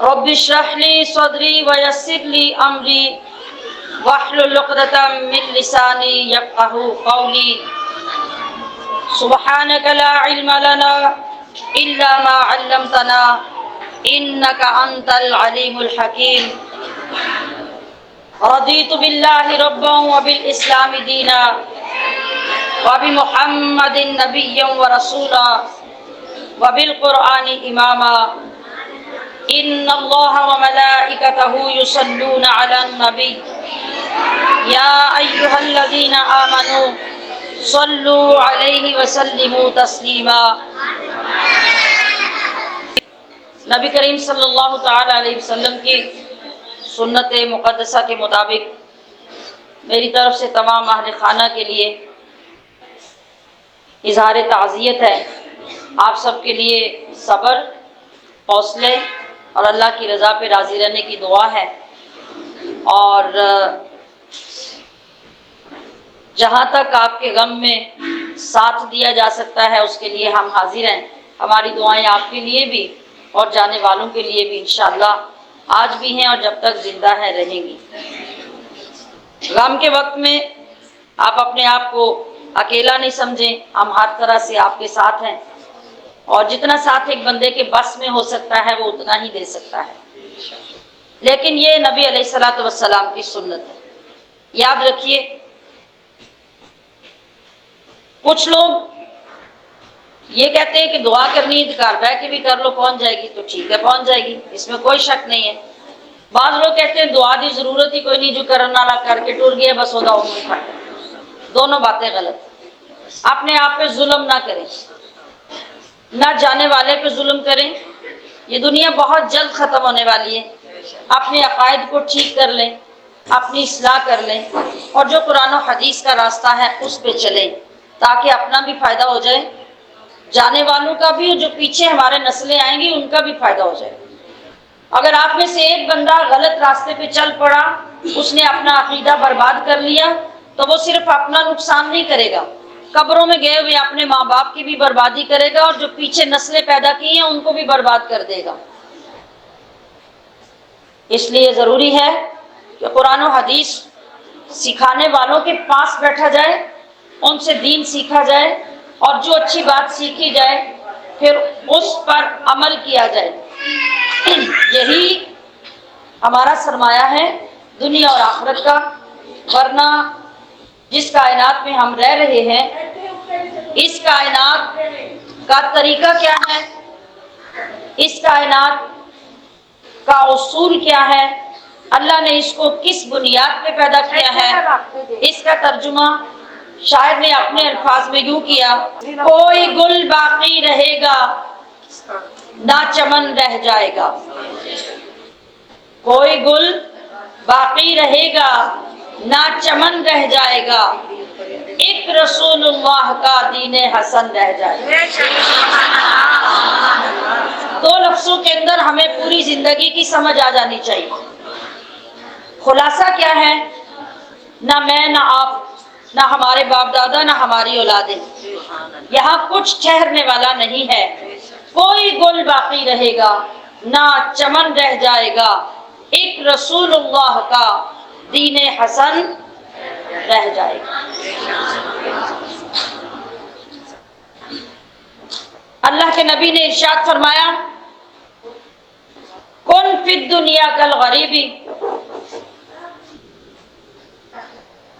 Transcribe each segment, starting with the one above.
رب اشرح لي صدري ويسر لي أمري واحلل عقدة من لساني يفقهوا قولي سبحانك لا علم لنا إلا ما علمتنا إنك أنت العليم الحكيم رضيت بالله ربا وبالإسلام دينا وبمحمد نبيا ورسولا وبالقرآن إماما إن الله وملائكته يصلون على النبي يا أيها الذين آمنوا صلوا عليه وسلموا تسلیما۔ نبی کریم صلی اللہ تعالی علیہ وسلم کی سنت مقدسہ کے مطابق میری طرف سے تمام اہل خانہ کے لیے اظہار تعزیت ہے۔ آپ سب کے لیے صبر، حوصلے اور اللہ کی رضا پہ راضی رہنے کی دعا ہے، اور جہاں تک آپ کے غم میں ساتھ دیا جا سکتا ہے اس کے لیے ہم حاضر ہیں۔ ہماری دعائیں آپ کے لیے بھی اور جانے والوں کے لیے بھی انشاءاللہ آج بھی ہیں اور جب تک زندہ ہیں رہیں گی۔ غم کے وقت میں آپ اپنے آپ کو اکیلا نہیں سمجھیں، ہم ہر طرح سے آپ کے ساتھ ہیں، اور جتنا ساتھ ایک بندے کے بس میں ہو سکتا ہے وہ اتنا ہی دے سکتا ہے۔ لیکن یہ نبی علیہ الصلوۃ والسلام کی سنت ہے۔ یاد رکھیے، کچھ لوگ یہ کہتے ہیں کہ دعا کرنی ہے، گھر بیٹھ کے بھی کر لو، پہنچ جائے گی تو ٹھیک ہے، پہنچ جائے گی، اس میں کوئی شک نہیں ہے۔ بعض لوگ کہتے ہیں دعا کی ضرورت ہی کوئی نہیں، جو کرنے والا کر کے ٹر گیا بس ہوگا وہ نہیں پڑتا۔ دونوں باتیں غلط۔ اپنے آپ پہ ظلم نہ کریں، نہ جانے والے پہ ظلم کریں۔ یہ دنیا بہت جلد ختم ہونے والی ہے۔ اپنے عقائد کو ٹھیک کر لیں، اپنی اصلاح کر لیں، اور جو قرآن و حدیث کا راستہ ہے اس پہ چلیں، تاکہ اپنا بھی فائدہ ہو جائے، جانے والوں کا بھی، جو پیچھے ہمارے نسلیں آئیں گی ان کا بھی فائدہ ہو جائے۔ اگر آپ میں سے ایک بندہ غلط راستے پہ چل پڑا، اس نے اپنا عقیدہ برباد کر لیا، تو وہ صرف اپنا نقصان نہیں کرے گا، قبروں میں گئے ہوئے اپنے ماں باپ کی بھی بربادی کرے گا، اور جو پیچھے نسلیں پیدا کی ہیں ان کو بھی برباد کر دے گا۔ اس لیے ضروری ہے کہ قرآن و حدیث سکھانے والوں کے پاس بیٹھا جائے، ان سے دین سیکھا جائے، اور جو اچھی بات سیکھی جائے پھر اس پر عمل کیا جائے۔ یہی ہمارا سرمایہ ہے دنیا اور آخرت کا۔ ورنہ جس کائنات میں ہم رہ رہے ہیں، اس کائنات کا طریقہ کیا ہے، اس کائنات کا اصول کیا ہے، اللہ نے اس کو کس بنیاد پہ پیدا کیا ہے، اس کا ترجمہ شاعر نے اپنے الفاظ میں یوں کیا: کوئی گل باقی رہے گا نہ چمن رہ جائے گا، کوئی گل باقی رہے گا نہ چمن رہ جائے گا، ایک رسول اللہ کا دین حسن رہ جائے گا۔ دو لفظوں کے اندر ہمیں پوری زندگی کی سمجھ آ جانی چاہیے۔ خلاصہ کیا ہے؟ نہ میں، نہ آپ، نہ ہمارے باپ دادا، نہ ہماری اولادیں، یہاں کچھ ٹھہرنے والا نہیں ہے۔ کوئی گل باقی رہے گا نہ چمن رہ جائے گا، ایک رسول اللہ کا دین حسن رہ جائے گا۔ اللہ کے نبی نے ارشاد فرمایا: کن فی الدنیا کالغریب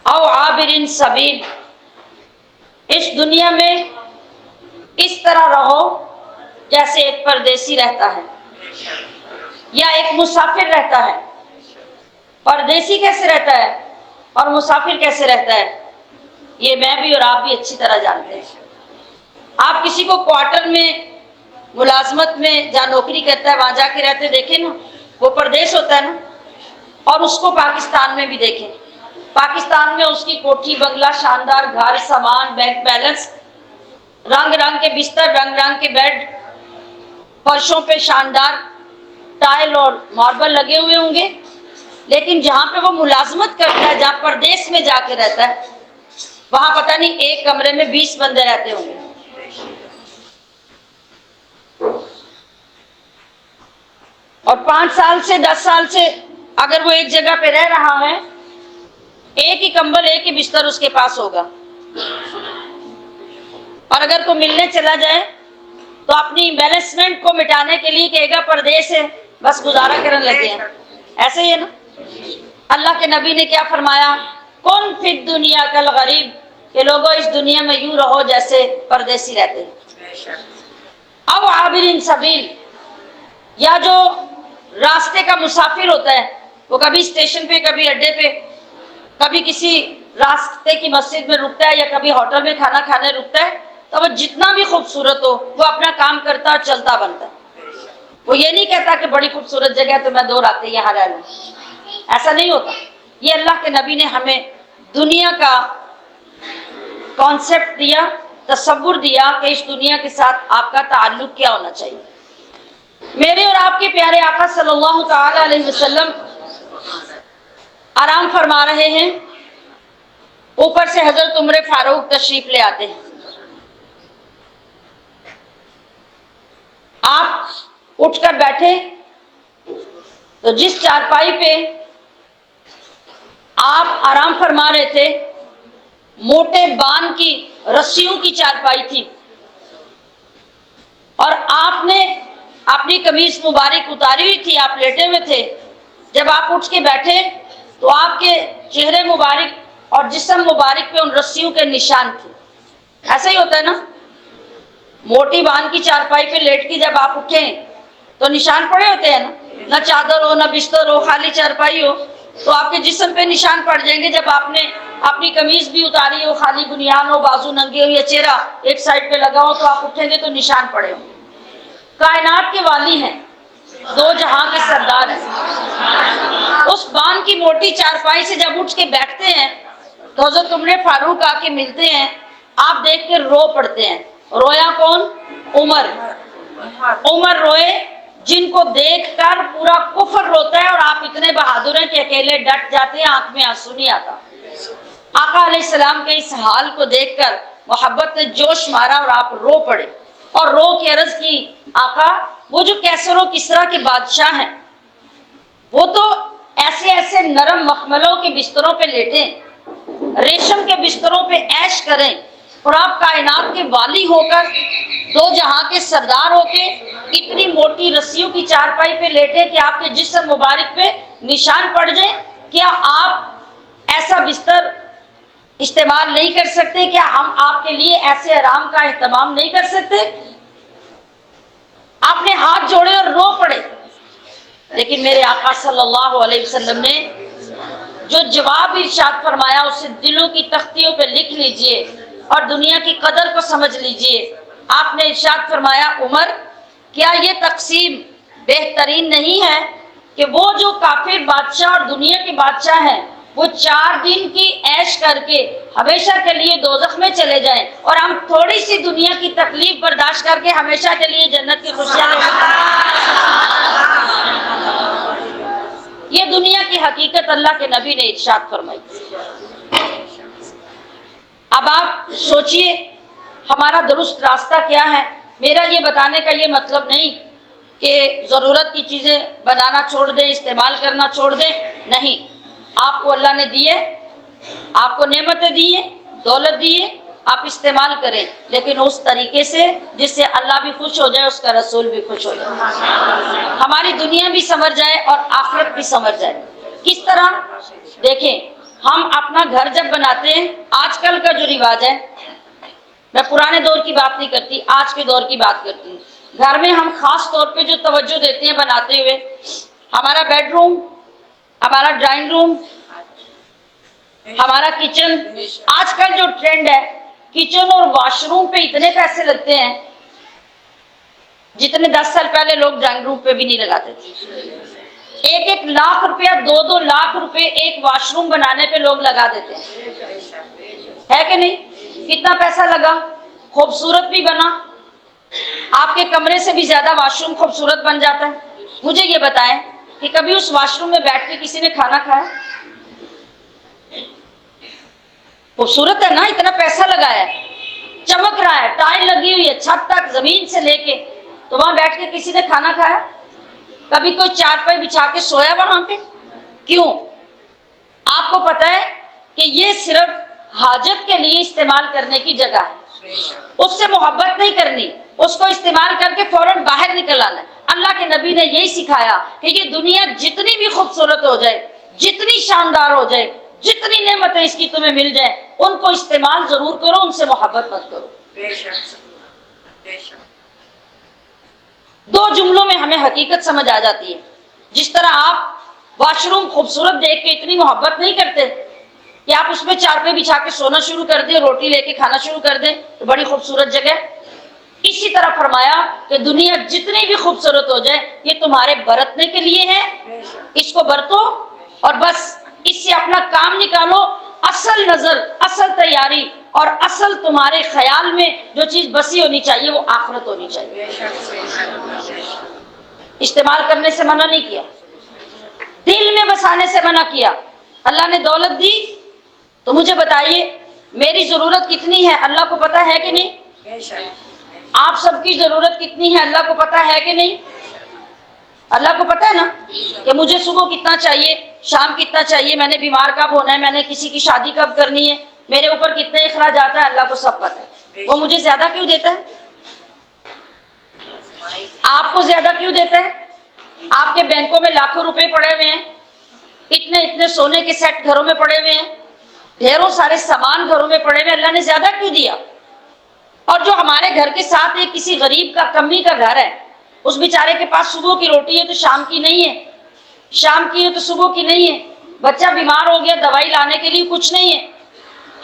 او عابر سبیل، اس دنیا میں اس طرح رہو جیسے ایک پردیسی رہتا ہے یا ایک مسافر رہتا ہے۔ پردیسی کیسے رہتا ہے اور مسافر کیسے رہتا ہے، یہ میں بھی اور آپ بھی اچھی طرح جانتے ہیں۔ آپ کسی کو کوارٹر میں، ملازمت میں جہاں نوکری کرتا ہے وہاں جا کے رہتے دیکھیں نا، وہ پردیس ہوتا ہے نا۔ اور اس کو پاکستان میں بھی دیکھیں، پاکستان میں اس کی کوٹھی بنگلہ، شاندار گھر، سامان، بینک بیلنس، رنگ رنگ کے بستر، رنگ رنگ کے بیڈ، فرشوں پہ شاندار ٹائل اور ماربل لگے ہوئے ہوں گے۔ لیکن جہاں پہ وہ ملازمت کرتا ہے، جہاں پردیس میں جا کے رہتا ہے، وہاں پتہ نہیں ایک کمرے میں 20 بندے رہتے ہوں گے۔ اور 5 سال سے 10 سال سے اگر وہ ایک جگہ پہ رہ رہا ہے، ایک ہی کمبل ایک ہی بستر اس کے پاس ہوگا، اور اگر کوئی ملنے چلا جائے تو اپنی ایمبیرسمنٹ کو مٹانے کے لیے کہے گا پردیس ہے، بس گزارا کرنے لگے ہیں. ایسے ہی ہے نا. اللہ کے نبی نے کیا فرمایا؟ کن فی الدنیا کالغریب، کہ لوگوں اس دنیا میں یوں رہو جیسے پردیسی رہتے ہیں. او عابر سبیل، یا جو راستے کا مسافر ہوتا ہے، وہ کبھی اسٹیشن پہ، کبھی اڈے پہ، کبھی کسی راستے کی مسجد میں رکتا ہے، یا کبھی ہوٹل میں کھانا کھانے رکتا ہے، تو وہ جتنا بھی خوبصورت ہو وہ اپنا کام کرتا اور چلتا بنتا ہے. وہ یہ نہیں کہتا کہ بڑی خوبصورت جگہ ہے تو میں 2 راتیں یہاں رہ لوں. ایسا نہیں ہوتا. یہ اللہ کے نبی نے ہمیں دنیا کا کانسیپٹ دیا، تصور دیا کہ اس دنیا کے ساتھ آپ کا تعلق کیا ہونا چاہیے. میرے اور آپ کے پیارے آقا صلی اللہ تعالی علیہ وسلم آرام فرما رہے ہیں، اوپر سے حضرت عمر فاروق تشریف لے آتے ہیں. آپ اٹھ کر بیٹھے تو جس چارپائی پہ آپ آرام فرما رہے تھے، موٹے بان کی رسیوں کی چارپائی تھی، اور آپ نے اپنی قمیص مبارک اتاری ہوئی تھی، آپ لیٹے ہوئے تھے. جب آپ اٹھ کے بیٹھے تو آپ کے چہرے مبارک اور جسم مبارک پہ ان رسیوں کے نشان تھے. ایسا ہی ہوتا ہے نا، موٹی بان کی چارپائی پہ لیٹ کے جب آپ اٹھیں تو نشان پڑے ہوتے ہیں نا. نہ چادر ہو، نہ بستر ہو، خالی چارپائی ہو تو آپ کے جسم پہ نشان پڑ جائیں گے. جب آپ نے اپنی قمیض بھی اتاری ہو، خالی بنیان ہو، بازو ننگے ہو، یا چہرہ ایک سائڈ پہ لگا ہو، تو آپ اٹھیں گے تو نشان پڑے ہوں. کائنات کے والی ہیں، 2 جہاں کے سردار ہیں. اس بان کی موٹی چارپائی سے جب اٹھ کے بیٹھتے ہیں تو حضرت عمر فاروق آ کے ملتے ہیں. آپ دیکھ کے رو پڑتے ہیں. رویا کون؟ عمر. عمر روئے جن کو دیکھ کر پورا کفر روتا ہے، اور آپ اتنے بہادر ہیں کہ اکیلے ڈٹ جاتے ہیں، آنکھ میں آنسو نہیں آتا. آقا علیہ السلام کے اس حال کو دیکھ کر محبت نے جوش مارا اور آپ رو پڑے، اور رو کے عرض کی، آقا وہ جو کیسر و کسرا کے بادشاہ ہیں وہ تو ایسے ایسے نرم مخملوں کے بستروں پہ لیٹیں، ریشم کے بستروں پہ عیش کریں، اور آپ کائنات کے والی ہو کر، 2 جہاں کے سردار ہو کے اتنی موٹی رسیوں کی چارپائی پہ لیٹے کہ آپ کے جسم مبارک پہ نشان پڑ جائے. کیا آپ ایسا بستر استعمال نہیں کر سکتے؟ کیا ہم آپ کے لیے ایسے آرام کا اہتمام نہیں کر سکتے؟ آپ نے ہاتھ جوڑے اور رو پڑے. لیکن میرے آقا صلی اللہ علیہ وسلم نے جو جواب ارشاد فرمایا اسے دلوں کی تختیوں پہ لکھ لیجئے اور دنیا کی قدر کو سمجھ لیجئے. آپ نے ارشاد فرمایا، عمر کیا یہ تقسیم بہترین نہیں ہے کہ وہ جو کافر بادشاہ اور دنیا کے بادشاہ ہیں وہ 4 دن کی عیش کر کے ہمیشہ کے لیے دوزخ میں چلے جائیں، اور ہم تھوڑی سی دنیا کی تکلیف برداشت کر کے ہمیشہ کے لیے جنت کی خوشیاں لے یہ دنیا کی حقیقت اللہ کے نبی نے ارشاد فرمائی. اب آپ سوچئے ہمارا درست راستہ کیا ہے. میرا یہ بتانے کا یہ مطلب نہیں کہ ضرورت کی چیزیں بنانا چھوڑ دیں، استعمال کرنا چھوڑ دیں، نہیں. آپ کو اللہ نے دیے، آپ کو نعمتیں دی ہیں، دولت دی ہے، آپ استعمال کریں، لیکن اس طریقے سے جس سے اللہ بھی خوش ہو جائے، اس کا رسول بھی خوش ہو جائے، ہماری دنیا بھی سنور جائے اور آخرت بھی سنور جائے. کس طرح؟ دیکھیں، ہم اپنا گھر جب بناتے ہیں، آج کل کا جو رواج ہے، میں پرانے دور کی بات نہیں کرتی، آج کے دور کی بات کرتی ہوں. گھر میں ہم خاص طور پہ جو توجہ دیتے ہیں بناتے ہوئے، ہمارا بیڈ روم، ہمارا ڈرائنگ روم، ہمارا کچن. آج کل جو ٹرینڈ ہے، کچن اور واش روم پہ اتنے پیسے لگتے ہیں جتنے 10 سال پہلے لوگ ڈرائنگ روم پہ بھی نہیں لگاتے تھے. 1 لاکھ روپیہ، 2 لاکھ روپے ایک واش روم بنانے پہ لوگ لگا دیتے ہیں، ہے کہ نہیں؟ کتنا پیسہ لگا، خوبصورت بھی بنا، آپ کے کمرے سے بھی زیادہ واش روم خوبصورت بن جاتا ہے. مجھے یہ بتائیں کہ کبھی اس واش روم میں بیٹھ کے کسی نے کھانا کھایا؟ خوبصورت ہے نا، اتنا پیسہ لگایا ہے، چمک رہا ہے، ٹائل لگی ہوئی ہے چھت تک زمین سے لے کے، تو وہاں بیٹھ کے کسی نے کھانا کھایا؟ کبھی کوئی چارپائی بچھا کے سویا وہاں پہ؟ کیوں؟ آپ کو پتہ ہے کہ یہ صرف حاجت کے لیے استعمال کرنے کی جگہ ہے، اس سے محبت نہیں کرنی، اس کو استعمال کر کے فوراً باہر نکل آنا ہے۔ اللہ کے نبی نے یہی سکھایا کہ یہ دنیا جتنی بھی خوبصورت ہو جائے، جتنی شاندار ہو جائے، جتنی نعمتیں اس کی تمہیں مل جائیں، ان کو استعمال ضرور کرو، ان سے محبت مت کرو۔ دو جملوں میں ہمیں حقیقت سمجھ آ جاتی ہے۔ جس طرح آپ واش روم خوبصورت دیکھ کے اتنی محبت نہیں کرتے کہ آپ اس میں چارپائی بچھا کے سونا شروع کر دیں، روٹی لے کے کھانا شروع کر دیں، تو بڑی خوبصورت جگہ۔ اسی طرح فرمایا کہ دنیا جتنی بھی خوبصورت ہو جائے یہ تمہارے برتنے کے لیے ہے، اس کو برتو اور بس اس سے اپنا کام نکالو۔ اصل نظر، اصل تیاری اور اصل تمہارے خیال میں جو چیز بسی ہونی چاہیے وہ آخرت ہونی چاہیے۔ استعمال کرنے سے منع نہیں کیا، دل میں بسانے سے منع کیا۔ اللہ نے دولت دی تو مجھے بتائیے میری ضرورت کتنی ہے اللہ کو پتہ ہے کہ نہیں؟ آپ سب کی ضرورت کتنی ہے اللہ کو پتہ ہے کہ نہیں؟ اللہ کو پتہ ہے نا کہ مجھے صبح کتنا چاہیے، شام کتنا چاہیے، میں نے بیمار کب ہونا ہے، میں نے کسی کی شادی کب کرنی ہے، میرے اوپر کتنے اخراجات ہیں، اللہ کو سب پتہ ہے۔ وہ مجھے زیادہ کیوں دیتا ہے؟ آپ کو زیادہ کیوں دیتا ہے؟ آپ کے بینکوں میں لاکھوں روپے پڑے ہوئے ہیں، اتنے سونے کے سیٹ گھروں میں پڑے ہوئے ہیں، ڈھیروں سارے سامان گھروں میں پڑے ہوئے، اللہ نے زیادہ کیوں دیا؟ اور جو ہمارے گھر کے ساتھ ایک کسی غریب کا، کمی کا گھر ہے، اس بیچارے کے پاس صبح کی روٹی ہے تو شام کی نہیں ہے، شام کی ہے تو صبح کی نہیں ہے، بچہ بیمار ہو گیا دوائی لانے کے لیے کچھ نہیں ہے،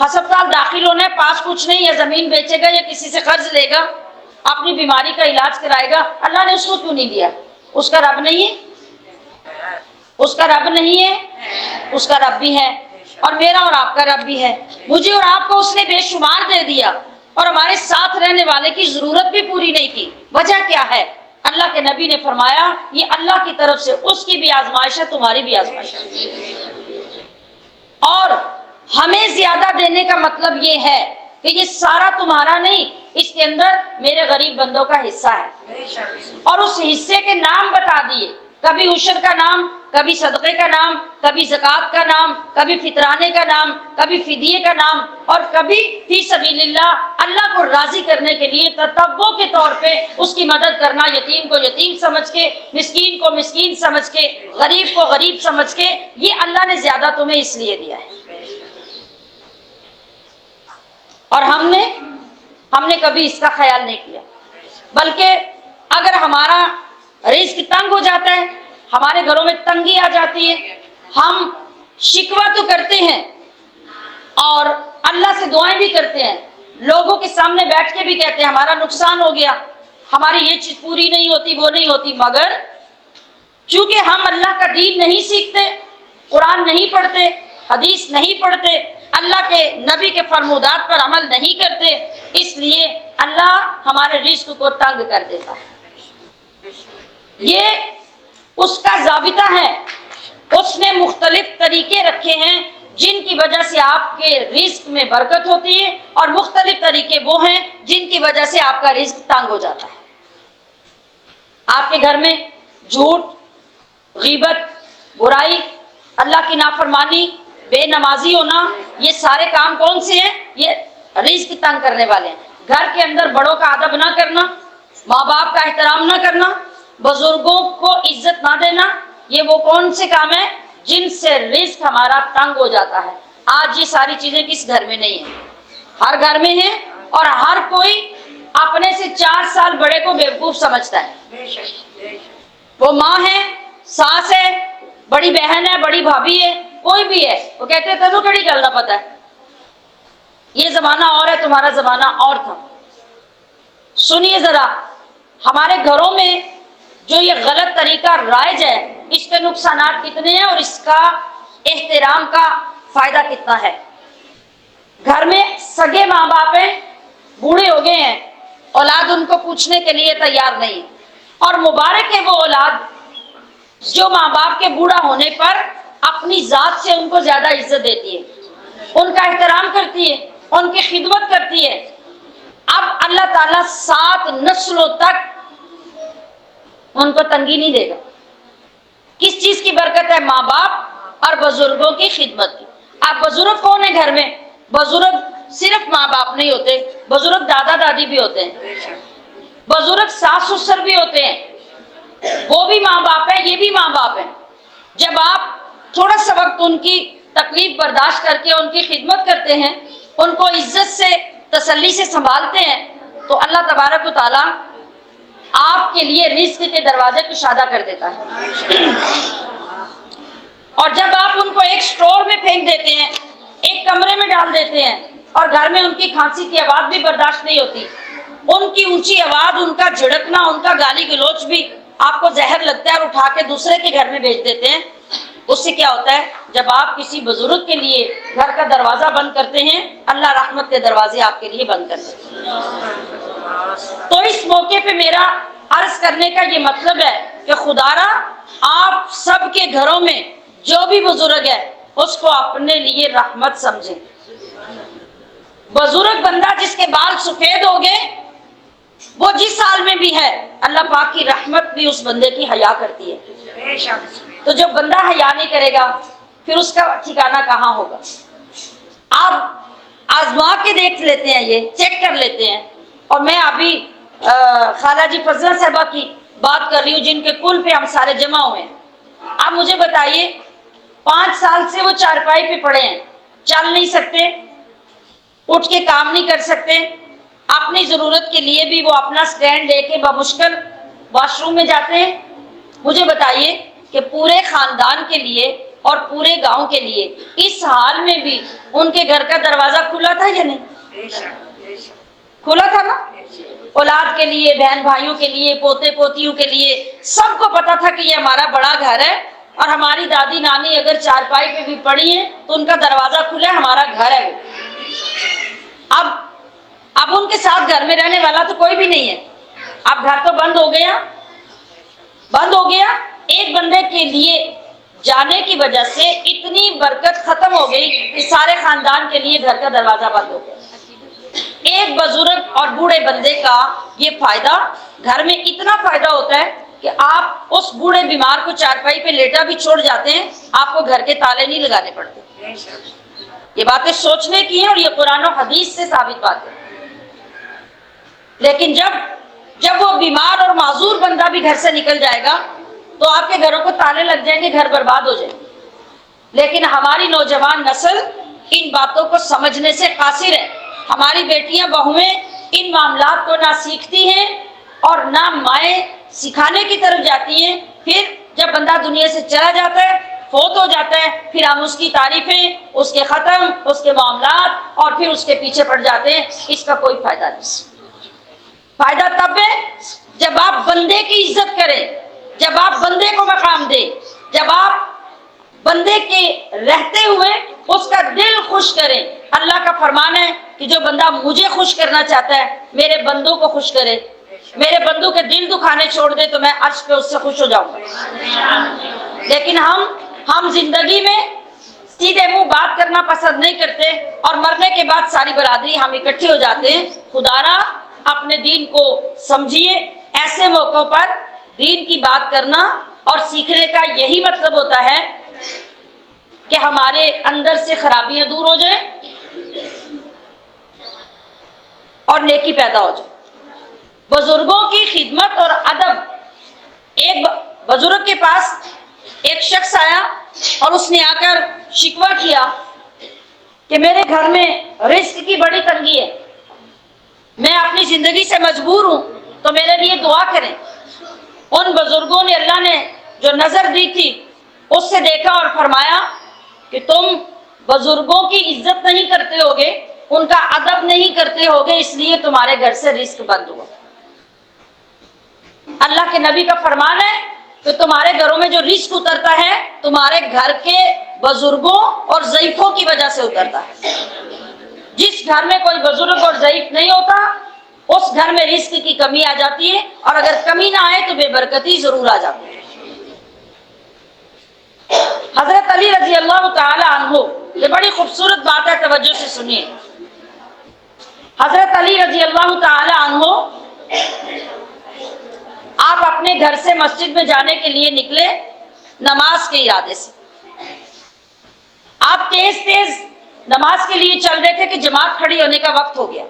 ہسپتال داخل ہونا ہے پاس کچھ نہیں ہے، زمین بیچے گا یا کسی سے قرض لے گا، اپنی بیماری کا علاج کرائے گا، اللہ نے اس کو کیوں نہیں دیا؟ اس کا رب نہیں ہے؟ اس کا رب نہیں ہے؟ اس کا رب بھی ہے، اور میرا اور آپ کا رب بھی ہے۔ مجھے اور آپ کو اس نے بے شمار دے دیا، اور ہمارے ساتھ رہنے والے کی ضرورت بھی پوری نہیں کی۔ وجہ کیا ہے؟ اللہ کے نبی نے فرمایا یہ اللہ کی طرف سے اس کی بھی آزمائش ہے، تمہاری بھی آزمائش ہے۔ اور ہمیں زیادہ دینے کا مطلب یہ ہے کہ یہ سارا تمہارا نہیں، اس کے اندر میرے غریب بندوں کا حصہ ہے، اور اس حصے کے نام بتا دیے، کبھی عشر کا نام، کبھی صدقے کا نام، کبھی زکوٰۃ کا نام، کبھی فطرانے کا نام، کبھی فدیے کا نام، اور کبھی فی سبیل اللہ، اللہ کو راضی کرنے کے لیے تطوع کے طور پہ اس کی مدد کرنا، یتیم کو یتیم سمجھ کے، مسکین کو مسکین سمجھ کے، غریب کو غریب سمجھ کے، یہ اللہ نے زیادہ تمہیں اس لیے دیا ہے۔ اور ہم نے کبھی اس کا خیال نہیں کیا، بلکہ اگر ہمارا رزق تنگ ہو جاتا ہے، ہمارے گھروں میں تنگی آ جاتی ہے، ہم شکوہ تو کرتے ہیں اور اللہ سے دعائیں بھی کرتے ہیں، لوگوں کے سامنے بیٹھ کے بھی کہتے ہیں ہمارا نقصان ہو گیا، ہماری یہ چیز پوری نہیں ہوتی، وہ نہیں ہوتی، مگر چونکہ ہم اللہ کا دین نہیں سیکھتے، قرآن نہیں پڑھتے، حدیث نہیں پڑھتے، اللہ کے نبی کے فرمودات پر عمل نہیں کرتے، اس لیے اللہ ہمارے رزق کو تنگ کر دیتا ہے۔ یہ اس کا ضابطہ ہے، اس نے مختلف طریقے رکھے ہیں جن کی وجہ سے آپ کے رزق میں برکت ہوتی ہے، اور مختلف طریقے وہ ہیں جن کی وجہ سے آپ کا رزق تنگ ہو جاتا ہے۔ آپ کے گھر میں جھوٹ، غیبت، برائی، اللہ کی نافرمانی، بے نمازی ہونا، یہ سارے کام کون سے ہیں؟ یہ رزق تنگ کرنے والے ہیں۔ گھر کے اندر بڑوں کا ادب نہ کرنا، ماں باپ کا احترام نہ کرنا، بزرگوں کو عزت نہ دینا، یہ وہ کون سے کام ہیں جن سے رزق ہمارا تنگ ہو جاتا ہے۔ آج یہ ساری چیزیں کس گھر میں نہیں ہیں؟ ہر گھر میں ہیں، اور ہر کوئی اپنے سے 4 سال بڑے کو بیوقوف سمجھتا ہے۔ وہ ماں ہے، ساس ہے، بڑی بہن ہے، بڑی بھابھی ہے، کوئی بھی ہے، وہ کہتے ہیں تینوں کڑی گل نہ پتہ ہے، یہ زمانہ اور ہے، تمہارا زمانہ اور تھا۔ سنیے ذرا، ہمارے گھروں میں جو یہ غلط طریقہ رائج ہے، اس کے نقصانات کتنے ہیں اور اس کا احترام کا فائدہ کتنا ہے۔ گھر میں سگے ماں باپ ہیں، بوڑھے ہو گئے ہیں، اولاد ان کو پوچھنے کے لیے تیار نہیں، اور مبارک ہے وہ اولاد جو ماں باپ کے بوڑھا ہونے پر اپنی ذات سے ان کو زیادہ عزت دیتی ہے، ان کا احترام کرتی ہے، ان کی خدمت کرتی ہے۔ اب اللہ تعالیٰ 7 نسلوں تک ان کو تنگی نہیں دے گا، کس چیز کی برکت ہے؟ ماں باپ اور بزرگوں کی خدمت کی۔ اب بزرگ کون ہے گھر میں؟ بزرگ صرف ماں باپ نہیں ہوتے، بزرگ دادا دادی بھی ہوتے ہیں، بزرگ ساس سسر بھی ہوتے ہیں، وہ بھی ماں باپ ہیں، یہ بھی ماں باپ ہیں۔ جب آپ تھوڑا سا وقت ان کی تکلیف برداشت کر کے ان کی خدمت کرتے ہیں، ان کو عزت سے تسلی سے سنبھالتے ہیں، تو اللہ تبارک و تعالیٰ آپ کے لیے رزق کے دروازے کشادہ کر دیتا ہے۔ اور جب آپ ان کو ایک اسٹور میں پھینک دیتے ہیں، ایک کمرے میں ڈال دیتے ہیں، اور گھر میں ان کی کھانسی کی آواز بھی برداشت نہیں ہوتی، ان کی اونچی آواز، ان کا جھڑکنا، ان کا گالی گلوچ بھی آپ کو زہر لگتا ہے اور اٹھا کے دوسرے کے گھر میں بھیج دیتے ہیں، اس سے کیا ہوتا ہے؟ جب آپ کسی بزرگ کے لیے گھر کا دروازہ بند کرتے ہیں، اللہ رحمت کے دروازے آپ کے لیے بند کر دیتے ہیں۔ تو اس موقع پہ میرا عرض کرنے کا یہ مطلب ہے کہ خدا را آپ سب کے گھروں میں جو بھی بزرگ ہے اس کو اپنے لیے رحمت سمجھیں۔ بزرگ بندہ جس کے بال سفید ہو گئے، وہ جس حال میں بھی ہے، اللہ پاک کی رحمت بھی اس بندے کی حیا کرتی ہے۔ تو جو بندہ حیا نہیں کرے گا پھر اس کا ٹھکانہ کہاں ہوگا؟ آپ آزما کے دیکھ لیتے ہیں، یہ چیک کر لیتے ہیں۔ اور میں ابھی خالہ جی فضلہ صاحبہ کی بات کر رہی ہوں، جن کے کل پہ ہم سارے جمع ہوئے ہیں۔ آپ مجھے بتائیے، 5 سال سے وہ چارپائی پہ پڑے ہیں، چل نہیں سکتے، اٹھ کے کام نہیں کر سکتے، اپنی ضرورت کے لیے بھی وہ اپنا سٹینڈ لے کے بمشکل واش روم میں جاتے ہیں۔ مجھے بتائیے کہ پورے خاندان کے لیے اور پورے گاؤں کے لیے اس حال میں بھی ان کے گھر کا دروازہ کھلا تھا یا نہیں؟ کھلا تھا نا؟ اولاد کے لیے، بہن بھائیوں کے لیے، پوتے پوتیوں کے لیے، سب کو پتا تھا کہ یہ ہمارا بڑا گھر ہے، اور ہماری دادی نانی اگر چارپائی پہ بھی پڑی ہیں تو ان کا دروازہ کھلا ہے، ہمارا گھر ہے۔ اب ان کے ساتھ گھر میں رہنے والا تو کوئی بھی نہیں ہے، اب گھر تو بند ہو گیا۔ ایک بندے کے لیے جانے کی وجہ سے اتنی برکت ختم ہو گئی کہ سارے خاندان کے لیے گھر کا دروازہ بند ہو گیا۔ ایک بزرگ اور بوڑھے بندے کا یہ فائدہ، گھر میں اتنا فائدہ ہوتا ہے کہ آپ اس بوڑھے بیمار کو چارپائی پہ لیٹا بھی چھوڑ جاتے ہیں، آپ کو گھر کے تالے نہیں لگانے پڑتے۔ یہ باتیں سوچنے کی ہیں اور یہ قرآن و حدیث سے ثابت بات ہے۔ لیکن جب وہ بیمار اور معذور بندہ بھی گھر سے نکل جائے گا تو آپ کے گھروں کو تالے لگ جائیں گے، گھر برباد ہو جائیں گے۔ لیکن ہماری نوجوان نسل ان باتوں کو سمجھنے سے قاصر ہے۔ ہماری بیٹیاں بہویں ان معاملات کو نہ سیکھتی ہیں اور نہ مائیں سکھانے کی طرف جاتی ہیں۔ پھر جب بندہ دنیا سے چلا جاتا ہے، فوت ہو جاتا ہے، پھر ہم اس کی تعریفیں، اس کے ختم، اس کے معاملات، اور پھر اس کے پیچھے پڑ جاتے ہیں۔ اس کا کوئی فائدہ نہیں۔ فائدہ تب ہے جب آپ بندے کی عزت کریں، جب آپ بندے کو مقام دیں، جب آپ بندے کے رہتے ہوئے اس کا دل خوش کریں۔ اللہ کا فرمان ہے کہ جو بندہ مجھے خوش کرنا چاہتا ہے میرے بندوں کو خوش کرے، میرے بندوں کے دل دکھانے چھوڑ دے تو میں عرش پہ اس سے خوش ہو جاؤں گا۔ لیکن ہم زندگی میں سیدھے منہ بات کرنا پسند نہیں کرتے، اور مرنے کے بعد ساری برادری ہم اکٹھے ہو جاتے ہیں۔ خدا را اپنے دین کو سمجھیے، ایسے موقعوں پر دین کی بات کرنا اور سیکھنے کا یہی مطلب ہوتا ہے کہ ہمارے اندر سے خرابیاں دور ہو جائیں اور نیکی پیدا ہو جائے۔ بزرگوں کی خدمت اور ادب۔ ایک بزرگ کے پاس ایک شخص آیا اور اس نے آ کر شکوہ کیا کہ میرے گھر میں رزق کی بڑی تنگی ہے، میں اپنی زندگی سے مجبور ہوں، تو میرے لیے دعا کریں۔ ان بزرگوں نے، اللہ نے جو نظر دی تھی اس سے دیکھا اور فرمایا کہ تم بزرگوں کی عزت نہیں کرتے ہوگے، ان کا ادب نہیں کرتے ہوگے، اس لیے تمہارے گھر سے رزق بند ہوا۔ اللہ کے نبی کا فرمان ہے کہ تمہارے گھروں میں جو رزق اترتا ہے تمہارے گھر کے بزرگوں اور ضعیفوں کی وجہ سے اترتا ہے۔ جس گھر میں کوئی بزرگ اور ضعیف نہیں ہوتا اس گھر میں رزق کی کمی آ جاتی ہے، اور اگر کمی نہ آئے تو بے برکتی ضرور آ جاتی ہے۔ حضرت علی رضی اللہ تعالی عنہ، یہ بڑی خوبصورت بات ہے، توجہ سے سنیے۔ حضرت علی رضی اللہ تعالی عنہ آپ اپنے گھر سے مسجد میں جانے کے لیے نکلے نماز کے ارادے سے۔ آپ تیز تیز نماز کے لیے چل رہے تھے کہ جماعت کھڑی ہونے کا وقت ہو گیا۔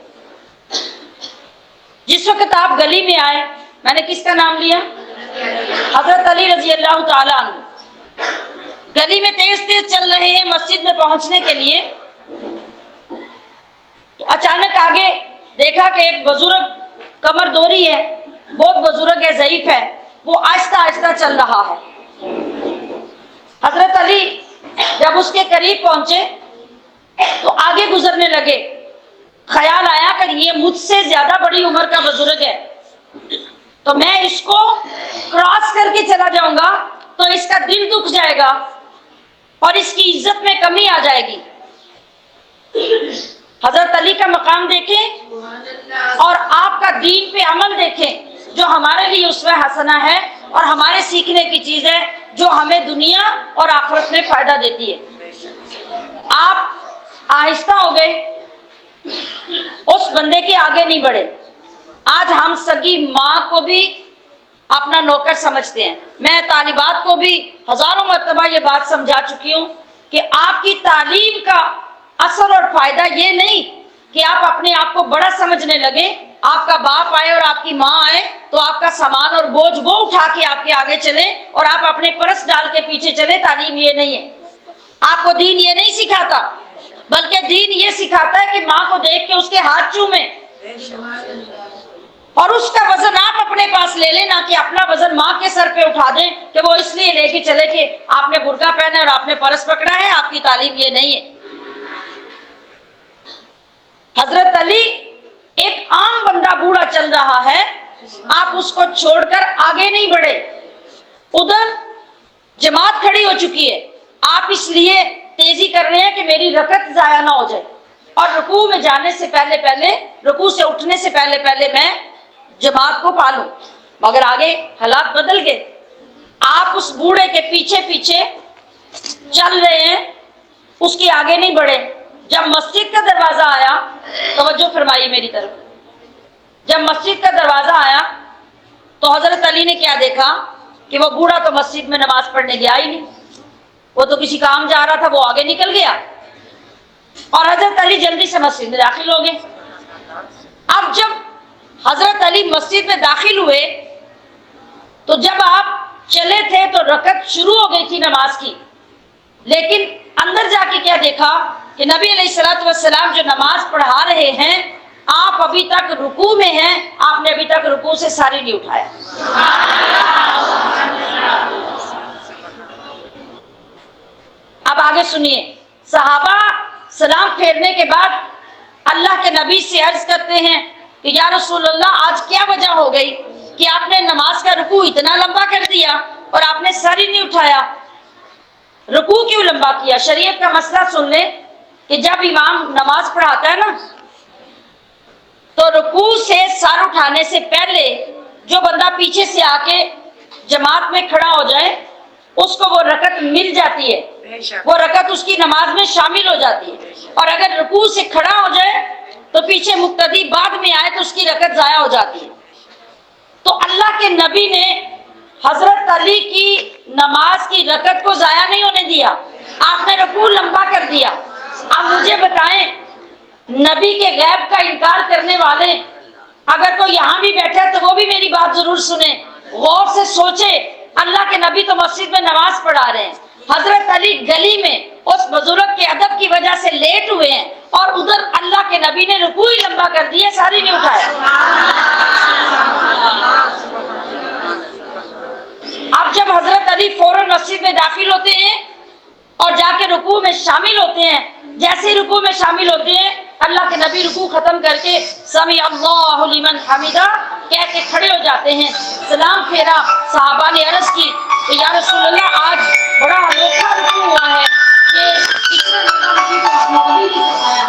جس وقت آپ گلی میں آئے، میں نے کس کا نام لیا؟ حضرت علی رضی اللہ تعالی عنہ۔ گلی میں تیز تیز چل رہے ہیں مسجد میں پہنچنے کے لیے، تو اچانک آگے دیکھا کہ ایک بزرگ کمر دوری ہے، بہت بزرگ ہے، ضعیف ہے، وہ آہستہ آہستہ چل رہا ہے۔ حضرت علی جب اس کے قریب پہنچے تو آگے گزرنے لگے۔ خیال آیا کہ یہ مجھ سے زیادہ بڑی عمر کا بزرگ ہے، تو میں اس کو کراس کر کے چلا جاؤں گا تو اس کا دل دکھ جائے گا اور اس کی عزت میں کمی آ جائے گی۔ حضرت علی کا مقام دیکھیں اور آپ کا دین پہ عمل دیکھیں، جو ہمارے لیے اسوہ حسنہ ہے اور ہمارے سیکھنے کی چیز ہے، جو ہمیں دنیا اور آخرت میں فائدہ دیتی ہے۔ آپ آہستہ ہو گئے، اس بندے کے آگے نہیں بڑھے۔ آج ہم سگی ماں کو بھی اپنا نوکر سمجھتے ہیں۔ میں طالبات کو بھی ہزاروں مرتبہ یہ بات سمجھا چکی ہوں کہ آپ کی تعلیم کا اثر اور فائدہ یہ نہیں کہ آپ اپنے آپ کو بڑا سمجھنے لگے، آپ کا باپ آئے اور آپ کی ماں آئے تو آپ کا سامان اور بوجھ وہ اٹھا کے آپ کے آگے چلے اور آپ اپنے پرس ڈال کے پیچھے چلے۔ تعلیم یہ نہیں ہے، آپ کو دین یہ نہیں سکھاتا، بلکہ دین یہ سکھاتا ہے کہ ماں کو دیکھ کے اس کے ہاتھ چومیں اور اس کا وزن آپ اپنے پاس لے لیں، نہ کہ اپنا وزن ماں کے سر پہ اٹھا دیں کہ وہ اس لیے لے کے چلے کہ آپ نے برقع پہنا اور آپ نے پرس پکڑا ہے۔ آپ کی تعلیم یہ نہیں ہے۔ حضرت علی ایک عام بندہ بوڑھا چل رہا ہے، آپ اس کو چھوڑ کر آگے نہیں بڑھے۔ ادھر جماعت کھڑی ہو چکی ہے، آپ اس لیے تیزی کر رہے ہیں کہ میری رکعت ضائع نہ ہو جائے اور رکوع میں جانے سے پہلے پہلے، رکوع سے اٹھنے سے پہلے پہلے میں جماعت کو پالوں۔ مگر آگے حالات بدل گئے، آپ اس بوڑھے کے پیچھے پیچھے چل رہے ہیں، اس کے آگے نہیں بڑھے۔ جب مسجد کا دروازہ آیا، توجہ فرمائیے میری طرف، جب مسجد کا دروازہ آیا تو حضرت علی نے کیا دیکھا کہ وہ بوڑھا تو مسجد میں نماز پڑھنے گیا ہی نہیں، وہ تو کسی کام جا رہا تھا، وہ آگے نکل گیا اور حضرت علی جلدی سے مسجد میں داخل ہو گئے۔ اب جب حضرت علی مسجد میں داخل ہوئے تو جب آپ چلے تھے تو رکعت شروع ہو گئی تھی نماز کی، لیکن اندر جا کے کیا دیکھا کہ نبی علیہ الصلوۃ والسلام جو نماز پڑھا رہے ہیں، آپ ابھی تک رکوع میں ہیں، آپ نے ابھی تک رکوع سے ساری نہیں اٹھایا۔ اب آگے سنیے، صحابہ سلام پھیرنے کے بعد اللہ کے نبی سے عرض کرتے ہیں کہ یا رسول اللہ، آج کیا وجہ ہو گئی کہ آپ نے نماز کا رکوع اتنا لمبا کر دیا اور آپ نے سر ہی نہیں اٹھایا؟ رکوع کیوں لمبا کیا؟ شریعت کا مسئلہ سن لیں کہ جب امام نماز پڑھاتا ہے نا تو رکوع سے سر اٹھانے سے پہلے جو بندہ پیچھے سے آ کے جماعت میں کھڑا ہو جائے اس کو وہ رکعت مل جاتی ہے، وہ رکعت اس کی نماز میں شامل ہو جاتی ہے، اور اگر رکوع سے کھڑا ہو جائے تو پیچھے مقتدی بعد میں آئے تو اس کی رکعت ضائع ہو جاتی ہے۔ تو اللہ کے نبی نے حضرت علی کی نماز کی رکعت کو ضائع نہیں ہونے دیا، آپ نے رکوع لمبا کر دیا۔ اب مجھے بتائیں، نبی کے غیب کا انکار کرنے والے اگر کوئی یہاں بھی بیٹھا ہے تو وہ بھی میری بات ضرور سنیں، غور سے سوچے۔ اللہ کے نبی تو مسجد میں نماز پڑھا رہے ہیں، حضرت علی گلی میں اس بزرگ کے ادب کی وجہ سے لیٹ ہوئے ہیں اور ادھر اللہ کے نبی نے رکوع ہی لمبا کر دیا، ساری نہیں اٹھایا۔ اب جب حضرت علی فوراً مسجد میں داخل ہوتے ہیں اور جا کے رکوع میں شامل ہوتے ہیں، جیسے رکوع میں شامل ہوتے ہیں اللہ کے نبی رکوع ختم کر کے سمیع اللہ لمن حمدہ کہہ کے کھڑے ہو جاتے ہیں، سلام پھیرا۔ صحابہ نے عرض کی کہ یا رسول اللہ، آج بڑا انوکھا رکوع ہوا ہے کہ اتنا لمبا رکوع تو آپ نے کبھی نہیں فرمایا۔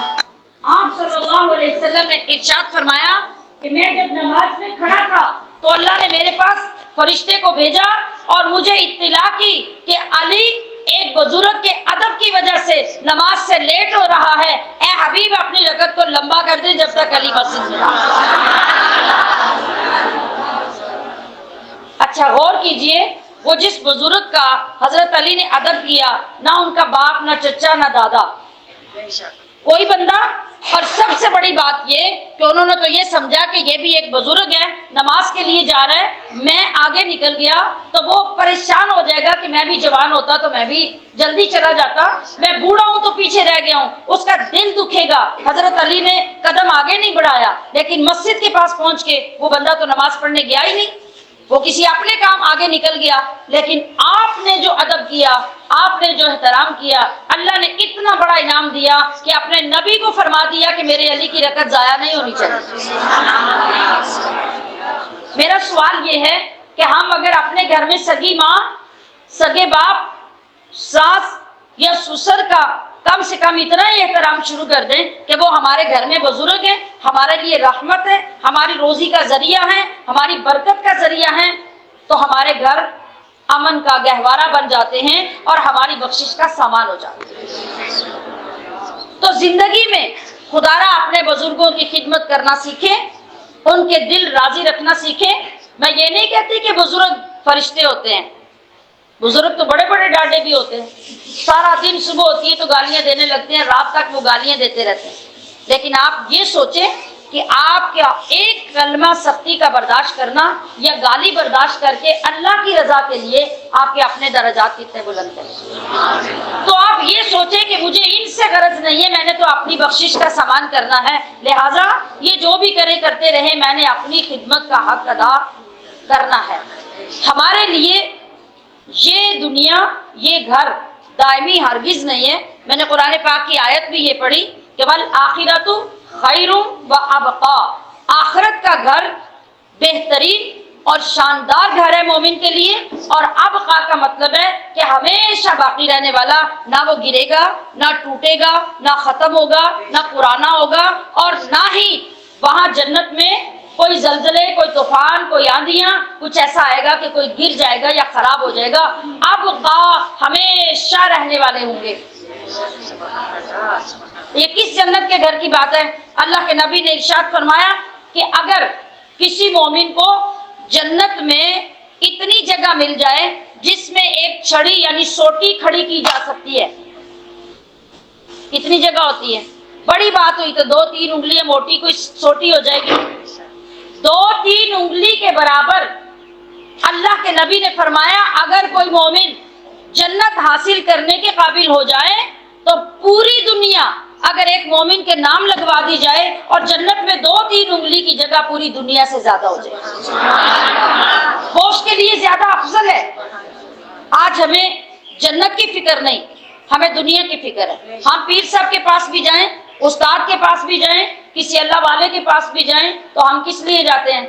آپ صلی اللہ علیہ وسلم نے ارشاد فرمایا کہ میں جب نماز میں کھڑا تھا تو اللہ نے میرے پاس فرشتے کو بھیجا اور مجھے اطلاع کی کہ علی ایک بزرگ کے ادب کی وجہ سے نماز سے لیٹ ہو رہا ہے، اے حبیب اپنی رکعت کو لمبا کر دے جب تک علی مسجد میں تھا۔ اچھا غور کیجئے، وہ جس بزرگ کا حضرت علی نے ادب کیا، نہ ان کا باپ، نہ چچا، نہ دادا، کوئی بندہ، اور سب سے بڑی بات یہ کہ انہوں نے تو یہ سمجھا کہ یہ بھی ایک بزرگ ہے، نماز کے لیے جا رہا ہے، میں آگے نکل گیا تو وہ پریشان ہو جائے گا کہ میں بھی جوان ہوتا تو میں بھی جلدی چلا جاتا، میں بوڑھا ہوں تو پیچھے رہ گیا ہوں، اس کا دل دکھے گا۔ حضرت علی نے قدم آگے نہیں بڑھایا، لیکن مسجد کے پاس پہنچ کے وہ بندہ تو نماز پڑھنے گیا ہی نہیں، وہ کسی اپنے کام آگے نکل گیا، لیکن آپ نے جو ادب کیا، آپ نے جو احترام کیا، اللہ نے اتنا بڑا انعام دیا کہ اپنے نبی کو فرما دیا کہ میرے علی کی رکعت ضائع نہیں ہونی چاہیے۔ میرا سوال یہ ہے کہ ہم اگر اپنے گھر میں سگی ماں، سگے باپ، ساس یا سسر کا کم سے کم اتنا ہی احترام شروع کر دیں کہ وہ ہمارے گھر میں بزرگ ہیں، ہمارے لیے رحمت ہے، ہماری روزی کا ذریعہ ہے، ہماری برکت کا ذریعہ ہے، تو ہمارے گھر امن کا گہوارہ بن جاتے ہیں اور ہماری بخشش کا سامان ہو جاتے ہیں۔ تو زندگی میں خدا را اپنے بزرگوں کی خدمت کرنا سیکھیں، ان کے دل راضی رکھنا سیکھیں۔ میں یہ نہیں کہتی کہ بزرگ فرشتے ہوتے ہیں، بزرگ تو بڑے بڑے ڈاڈے بھی ہوتے ہیں، سارا دن صبح ہوتی ہے تو گالیاں دینے لگتے ہیں، رات تک وہ گالیاں دیتے رہتے ہیں، لیکن آپ یہ سوچیں کہ آپ کیا ایک کلمہ سختی کا برداشت کرنا یا گالی برداشت کر کے اللہ کی رضا کے لیے آپ کے اپنے درجات کتنے بلند کریں۔ تو آپ یہ سوچیں کہ مجھے ان سے غرض نہیں ہے، میں نے تو اپنی بخشش کا سامان کرنا ہے، لہٰذا یہ جو بھی کرتے رہے، میں نے اپنی خدمت کا حق ادا کرنا ہے۔ ہمارے لیے یہ دنیا، یہ گھر دائمی ہرگز نہیں ہے۔ میں نے قرآن پاک کی آیت بھی یہ پڑھی کہ والآخرۃ خیر وابقیٰ، آخرت کا گھر بہترین اور شاندار گھر ہے مومن کے لیے، اور ابقیٰ کا مطلب ہے کہ ہمیشہ باقی رہنے والا، نہ وہ گرے گا، نہ ٹوٹے گا، نہ ختم ہوگا، نہ پرانا ہوگا، اور نہ ہی وہاں جنت میں کوئی زلزلے، کوئی طوفان، کوئی آندیاں، کچھ ایسا آئے گا کہ کوئی گر جائے گا یا خراب ہو جائے گا۔ ابقیٰ ہمیشہ رہنے والے ہوں گے۔ یہ کس جنت کے گھر کی بات ہے؟ اللہ کے نبی نے ارشاد فرمایا کہ اگر کسی مومن کو جنت میں اتنی جگہ مل جائے جس میں ایک چھڑی یعنی سوٹی کھڑی کی جا سکتی ہے، کتنی جگہ ہوتی ہے؟ بڑی بات ہوئی تو 2-3 انگلیاں موٹی کوئی سوٹی ہو جائے گی، 2-3 انگلی کے برابر اللہ کے نبی نے فرمایا اگر کوئی مومن جنت حاصل کرنے کے قابل ہو جائے تو پوری دنیا اگر ایک مومن کے نام لگوا دی جائے اور جنت میں 2-3 انگلی کی جگہ پوری دنیا سے زیادہ ہو جائے، ہوش کے لیے زیادہ افضل ہے۔ آج ہمیں جنت کی فکر نہیں، ہمیں دنیا کی فکر ہے۔ ہم پیر صاحب کے پاس بھی جائیں، استاد کے پاس بھی جائیں، کسی اللہ والے کے پاس بھی جائیں تو ہم کس لیے جاتے ہیں؟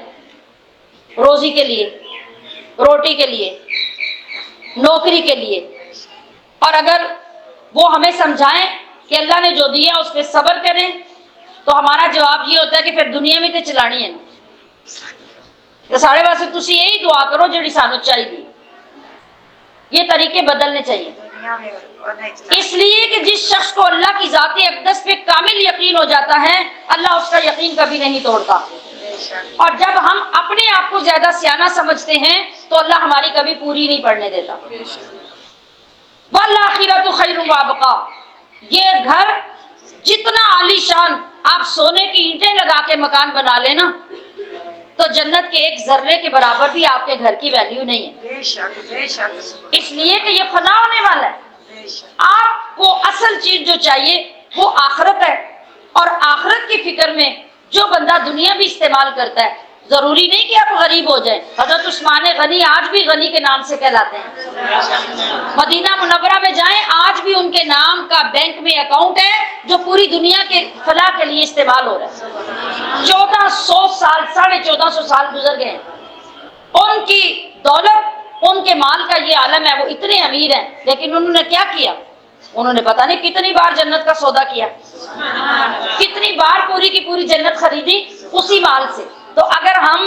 روزی کے لیے، روٹی کے لیے، نوکری کے لیے۔ اور اگر وہ ہمیں سمجھائیں کہ اللہ نے جو دیا اس پہ صبر کریں تو ہمارا جواب یہ ہوتا ہے کہ پھر دنیا میں تے چلانی ہے نا، ساڑھے واسطے تسی یہی دعا کرو جڑی سانو چاہیے۔ یہ طریقے بدلنے چاہیے، اس لیے کہ جس شخص کو اللہ کی ذات اقدس پہ کامل یقین ہو جاتا ہے، اللہ اس کا یقین کبھی نہیں توڑتا، اور جب ہم اپنے آپ کو زیادہ سیانہ سمجھتے ہیں تو اللہ ہماری کبھی پوری نہیں پڑنے دیتا۔ والآخرۃ خیر وابقیٰ، یہ گھر جتنا عالی شان آپ سونے کی اینٹیں لگا کے مکان بنا لینا تو جنت کے ایک ذرے کے برابر بھی آپ کے گھر کی ویلیو نہیں ہے، اس لیے کہ یہ فنا ہونے والا ہے۔ آپ کو اصل چیز جو چاہیے وہ آخرت ہے، اور آخرت کی فکر میں جو بندہ دنیا بھی استعمال کرتا ہے، ضروری نہیں کہ آپ غریب ہو جائیں۔ حضرت عثمان غنی آج بھی غنی کے نام سے کہلاتے ہیں، مدینہ منورہ میں جائیں آج بھی ان کے نام کا بینک میں اکاؤنٹ ہے جو پوری دنیا کے فلاح کے لیے استعمال ہو رہا ہے۔ 1400 سال، 1450 سال گزر گئے ہیں، ان کی دولت، ان کے مال کا یہ عالم ہے، وہ اتنے امیر ہیں، لیکن انہوں نے کیا کیا؟ انہوں نے پتہ نہیں کتنی بار جنت کا سودا کیا، کتنی بار پوری کی پوری جنت خریدی اسی مال سے۔ تو اگر ہم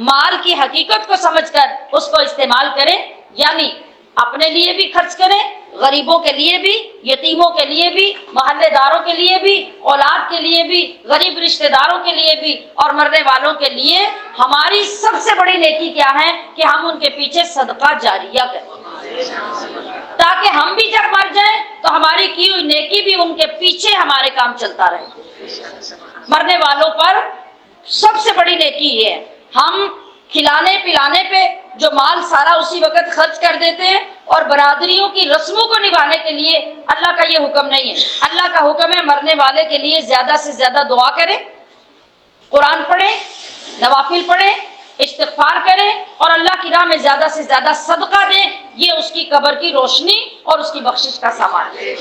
مال کی حقیقت کو سمجھ کر اس کو استعمال کریں، یعنی اپنے لیے بھی خرچ کریں، غریبوں کے لیے بھی، یتیموں کے لیے بھی، محلے داروں کے لیے بھی، اولاد کے لیے بھی، غریب رشتہ داروں کے لیے بھی، اور مرنے والوں کے لیے ہماری سب سے بڑی نیکی کیا ہے کہ ہم ان کے پیچھے صدقہ جاریہ کریں، تاکہ ہم بھی جب مر جائیں تو ہماری کی ہوئی نیکی بھی ان کے پیچھے ہمارے کام چلتا رہے۔ مرنے والوں پر سب سے بڑی نیکی یہ ہے، ہم کھلانے پلانے پہ جو مال سارا اسی وقت خرچ کر دیتے ہیں، اور برادریوں کی رسموں کو نبھانے کے لیے اللہ کا یہ حکم نہیں ہے۔ اللہ کا حکم ہے مرنے والے کے لیے زیادہ سے زیادہ دعا کریں، قرآن پڑھیں، نوافل پڑھیں، استغفار کریں، اور اللہ کی راہ میں زیادہ سے زیادہ صدقہ دیں، یہ اس کی قبر کی روشنی اور اس کی بخشش کا سامان ہے۔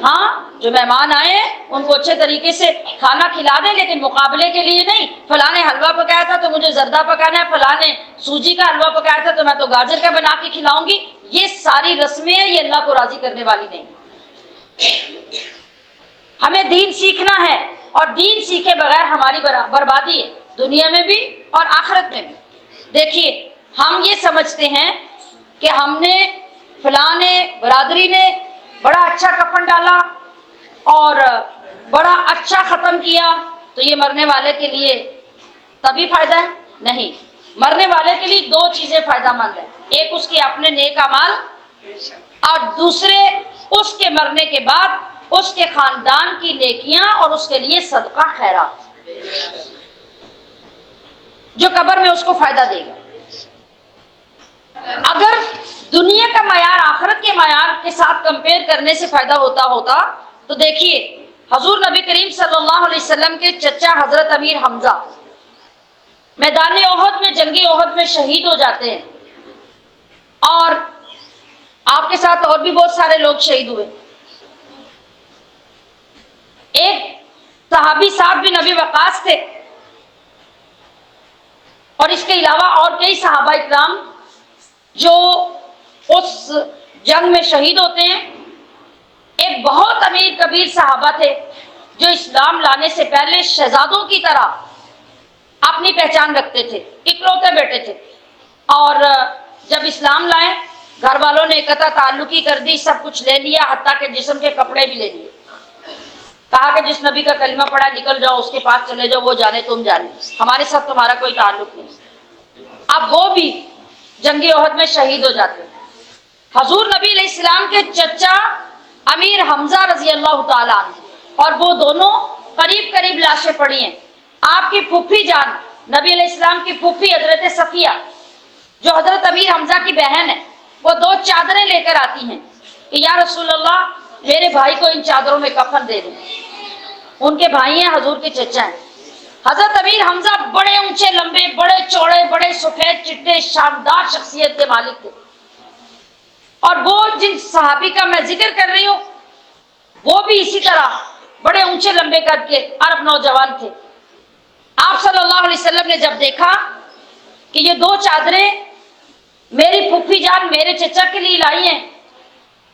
ہاں، جو مہمان آئے ہیں ان کو اچھے طریقے سے کھانا کھلا دیں، لیکن مقابلے کے لیے نہیں، فلاں نے حلوہ پکایا تھا تو مجھے زردہ پکانا ہے، فلاں نے سوجی کا حلوہ پکایا تھا تو میں تو گاجر کا بنا کے کھلاؤں گی، یہ ساری رسمیں ہیں، یہ اللہ کو راضی کرنے والی نہیں۔ ہمیں دین سیکھنا ہے، اور دین سیکھے بغیر ہماری بربادی ہے، دنیا میں بھی اور آخرت میں بھی۔ دیکھیے، ہم یہ سمجھتے ہیں کہ ہم نے فلاں نے برادری نے بڑا اچھا کفن ڈالا اور بڑا اچھا ختم کیا تو یہ مرنے والے کے لیے تبھی فائدہ ہے؟ نہیں، مرنے والے کے لیے دو چیزیں فائدہ مند ہیں، ایک اس کے اپنے نیک اعمال، اور دوسرے اس کے مرنے کے بعد اس کے خاندان کی نیکیاں اور اس کے لیے صدقہ خیرات، جو قبر میں اس کو فائدہ دے گا۔ اگر دنیا کا معیار آخرت کے معیار کے ساتھ کمپیئر کرنے سے فائدہ ہوتا تو دیکھیے، حضور نبی کریم صلی اللہ علیہ وسلم کے چچا حضرت امیر حمزہ میدان احد میں، جنگی احد میں شہید ہو جاتے ہیں، اور آپ کے ساتھ اور بھی بہت سارے لوگ شہید ہوئے۔ ایک صحابی سعد بن ابی وقاص تھے، اور اس کے علاوہ اور کئی صحابہ اکرام جو اس جنگ میں شہید ہوتے ہیں۔ ایک بہت امیر کبیر صحابہ تھے جو اسلام لانے سے پہلے شہزادوں کی طرح اپنی پہچان رکھتے تھے، اکلوتے بیٹے تھے، اور جب اسلام لائے گھر والوں نے قطع تعلقی کر دی، سب کچھ لے لیا، حتیٰ کہ جسم کے کپڑے بھی لے لیے، کہا کہ جس نبی کا کلمہ پڑھا نکل جاؤ، اس کے پاس چلے جاؤ، وہ جانے تم جانے، ہمارے ساتھ تمہارا کوئی تعلق نہیں۔ اب وہ بھی جنگی احد میں شہید ہو جاتے ہیں۔ حضور نبی علیہ السلام کے چچا امیر حمزہ رضی اللہ تعالیٰ عنہ، اور وہ دونوں قریب قریب لاشیں پڑی ہیں۔ آپ کی پھوپھی جان، نبی علیہ السلام کی پھوپھی حضرت صفیہ جو حضرت امیر حمزہ کی بہن ہے، وہ دو چادریں لے کر آتی ہیں کہ یا رسول اللہ میرے بھائی کو ان چادروں میں کفن دے دیں۔ ان کے بھائی ہیں، حضور کے چچا ہیں۔ حضرت امیر حمزہ بڑے اونچے لمبے، بڑے چوڑے، بڑے سفید چٹے، شاندار شخصیت کے مالک تھے، اور وہ جن صحابی کا میں ذکر کر رہی ہوں وہ بھی اسی طرح بڑے اونچے لمبے قد کے عرب نوجوان تھے۔ آپ صلی اللہ علیہ وسلم نے جب دیکھا کہ یہ دو چادریں میری پھوپھی جان میرے چچا کے لیے لائی ہیں،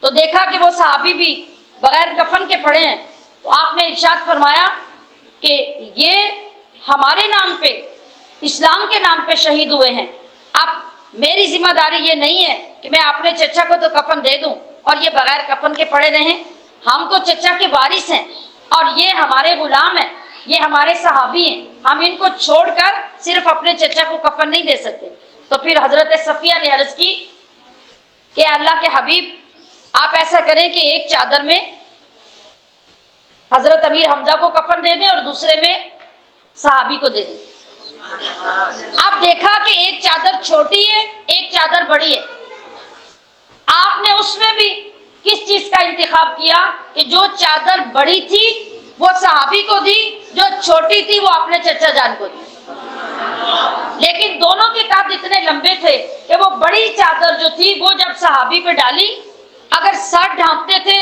تو دیکھا کہ وہ صحابی بھی بغیر کفن کے پڑے ہیں، تو آپ نے ارشاد فرمایا کہ یہ ہمارے نام پہ، اسلام کے نام پہ شہید ہوئے ہیں، اب میری ذمہ داری یہ نہیں ہے کہ میں اپنے چچا کو تو کفن دے دوں اور یہ بغیر کفن کے پڑے رہیں۔ ہم تو چچا کے وارث ہیں، اور یہ ہمارے غلام ہیں، یہ ہمارے صحابی ہیں، ہم ان کو چھوڑ کر صرف اپنے چچا کو کفن نہیں دے سکتے۔ تو پھر حضرت صفیہ نے عرض کی کہ اللہ کے حبیب آپ ایسا کریں کہ ایک چادر میں حضرت امیر حمزہ کو کفن دے دیں اور دوسرے میں صحابی کو دے دیں۔ اب دیکھا کہ ایک چادر چھوٹی ہے، ایک چادر بڑی ہے، آپ نے اس میں بھی کس چیز کا انتخاب کیا کہ جو چادر بڑی تھی وہ صحابی کو دی، جو چھوٹی تھی وہ اپنے چچا جان کو دی۔ لیکن دونوں کے قد اتنے لمبے تھے کہ وہ بڑی چادر جو تھی وہ جب صحابی پہ ڈالی، اگر سر ڈھانپتے تھے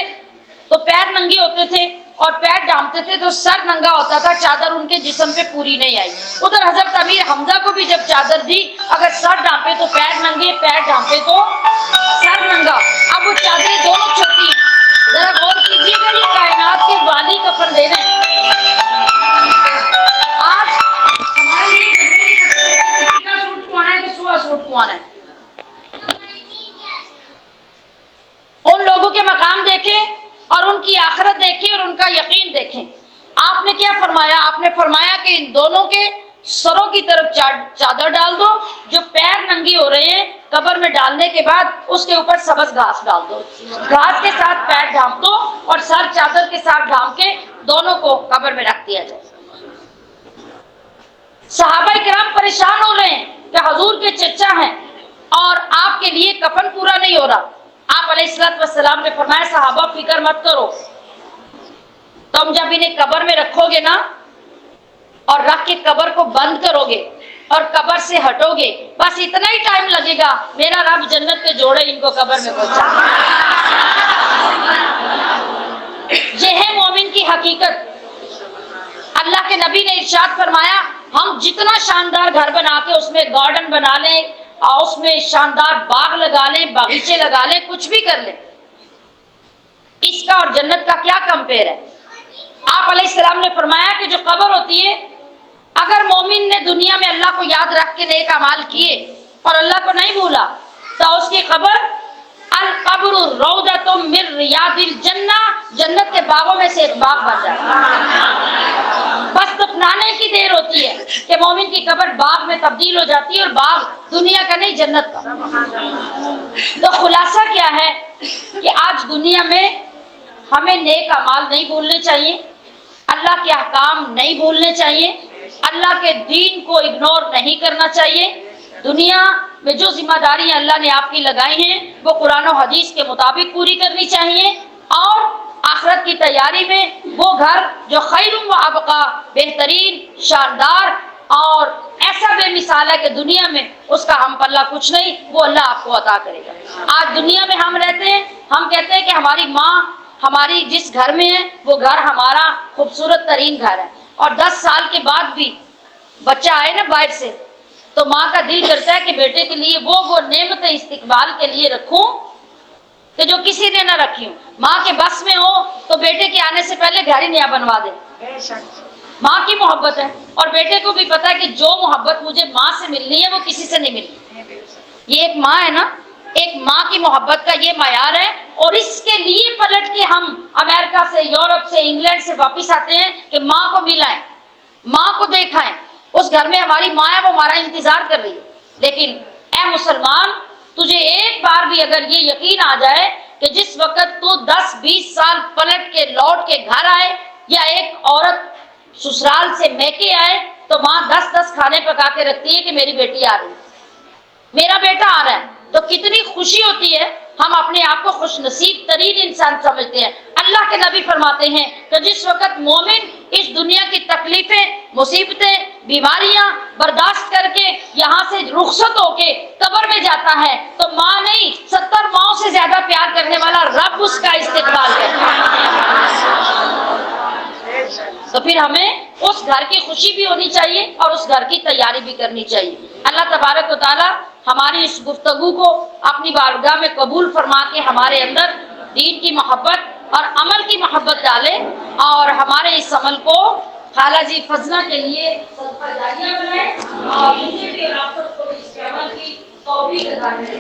تو پیر ننگے ہوتے تھے، اور پیر ڈھانپتے تھے تو سر ننگا ہوتا تھا، چادر ان کے جسم پہ پوری نہیں آئی۔ ادھر حضرت امیر حمزہ کو بھی جب چادر دی، اگر سر ڈھانپے تو پیر ننگے، پیر ڈھانپے تو سر ننگا۔ اب وہ چادریں دونوں چھوٹی ہیں، ذرا غور کیجیے گا، یہ کائنات کے والی کفن دے رہے ہیں۔ آج ہمارے لیے سوٹ کوانا ہے کہ سوا سوٹ کوانا ہے، ان لوگوں آپ نے کیا فرمایا؟ آپ نے فرمایا کہ ان دونوں کے سروں کی طرف چادر ڈال دو، جو پیر ننگی ہو رہے ہیں قبر میں ڈالنے کے بعد اس کے اوپر سبز گھاس ڈال دو، گھاس کے ساتھ پیر ڈھانپ دو اور سر چادر کے ساتھ ڈھانپ کے دونوں کو قبر میں رکھ دیا جائے۔ صحابہ کرام پریشان ہو رہے ہیں کہ حضور کے چچا ہیں اور آپ کے لیے کفن پورا نہیں ہو رہا۔ آپ علیہ السلام نے فرمایا صحابہ فکر مت کرو، تم جب انہیں قبر میں رکھو گے نا اور رکھ کے قبر کو بند کرو گے اور قبر سے ہٹو گے، بس اتنا ہی ٹائم لگے گا، میرا رب جنت کے جوڑے ان کو قبر میں پہنچا۔ یہ ہے مومن کی حقیقت۔ اللہ کے نبی نے ارشاد فرمایا ہم جتنا شاندار گھر بنا کے اس میں گارڈن بنا لیں اور اس میں شاندار باغ لگا لیں، باغیچے لگا لیں، کچھ بھی کر لیں، اس کا اور جنت کا کیا کمپیئر ہے؟ آپ علیہ السلام نے فرمایا کہ جو قبر ہوتی ہے، اگر مومن نے دنیا میں اللہ کو یاد رکھ کے نیک اعمال کیے اور اللہ کو نہیں بھولا تو اس کی قبر القبر روضۃ من ریاض الجنہ، جنت کے باغوں میں سے ایک باغ بن جاتا ہے۔ بس دفنانے کی دیر ہوتی ہے کہ مومن کی قبر باغ میں تبدیل ہو جاتی ہے، اور باغ دنیا کا نہیں جنت کا۔ تو خلاصہ کیا ہے کہ آج دنیا میں ہمیں نیک اعمال نہیں بھولنے چاہیے، اللہ کے احکام نہیں بھولنے چاہیے، اللہ کے دین کو اگنور نہیں کرنا چاہیے۔ دنیا میں جو ذمہ داریاں اللہ نے آپ کی لگائی ہیں وہ قرآن و حدیث کے مطابق پوری کرنی چاہیے، اور آخرت کی تیاری میں وہ گھر جو خیر و ابقا، بہترین، شاندار اور ایسا بے مثال ہے کہ دنیا میں اس کا ہم پلہ کچھ نہیں، وہ اللہ آپ کو عطا کرے گا۔ آج دنیا میں ہم رہتے ہیں، ہم کہتے ہیں کہ ہماری ماں ہماری جس گھر میں ہے وہ گھر ہمارا خوبصورت ترین گھر ہے، اور 10 سال کے بعد بھی بچہ آئے نا باہر سے تو ماں کا دل کرتا ہے کہ بیٹے کے لیے وہ نعمت استقبال کے لیے رکھوں کہ جو کسی نے نہ رکھی ہوں۔ ماں کے بس میں ہو تو بیٹے کے آنے سے پہلے گھر ہی نیا بنوا دے۔ ماں کی محبت ہے، اور بیٹے کو بھی پتا ہے کہ جو محبت مجھے ماں سے ملنی ہے وہ کسی سے نہیں ملنی۔ یہ ایک ماں ہے نا، ایک ماں کی محبت کا یہ معیار ہے، اور اس کے لیے پلٹ کے ہم امریکہ سے، یورپ سے، انگلینڈ سے واپس آتے ہیں کہ ماں کو ملائیں، ماں کو دیکھائیں، اس گھر میں ہماری ماں ہے وہ ہمارا انتظار کر رہی ہے۔ لیکن اے مسلمان، تجھے ایک بار بھی اگر یہ یقین آ جائے کہ جس وقت تو 10-20 سال پلٹ کے لوٹ کے گھر آئے، یا ایک عورت سسرال سے میکے آئے تو ماں 10 کھانے پکا کے رکھتی ہے کہ میری بیٹی آ رہی ہے، میرا بیٹا آ رہا ہے، تو کتنی خوشی ہوتی ہے۔ ہم اپنے آپ کو خوش نصیب ترین انسان سمجھتے ہیں۔ اللہ کے نبی فرماتے ہیں کہ جس وقت مومن اس دنیا کی تکلیفیں، مصیبتیں، بیماریاں برداشت کر کے یہاں سے رخصت ہو کے قبر میں جاتا ہے تو ماں نہیں 70 ماؤں سے زیادہ پیار کرنے والا رب اس کا استقبال کرتا ہے۔ تو پھر ہمیں اس گھر کی خوشی بھی ہونی چاہیے اور اس گھر کی تیاری بھی کرنی چاہیے۔ اللہ تبارک و تعالی ہماری اس گفتگو کو اپنی بارگاہ میں قبول فرما کے ہمارے اندر دین کی محبت اور عمل کی محبت ڈالے، اور ہمارے اس عمل کو خالہ جی فضلہ کے لیے صدقہ جاریہ بنائے، اور مجھے بھی اور آپ سب کو اس عمل کی توفیق عطا کرے۔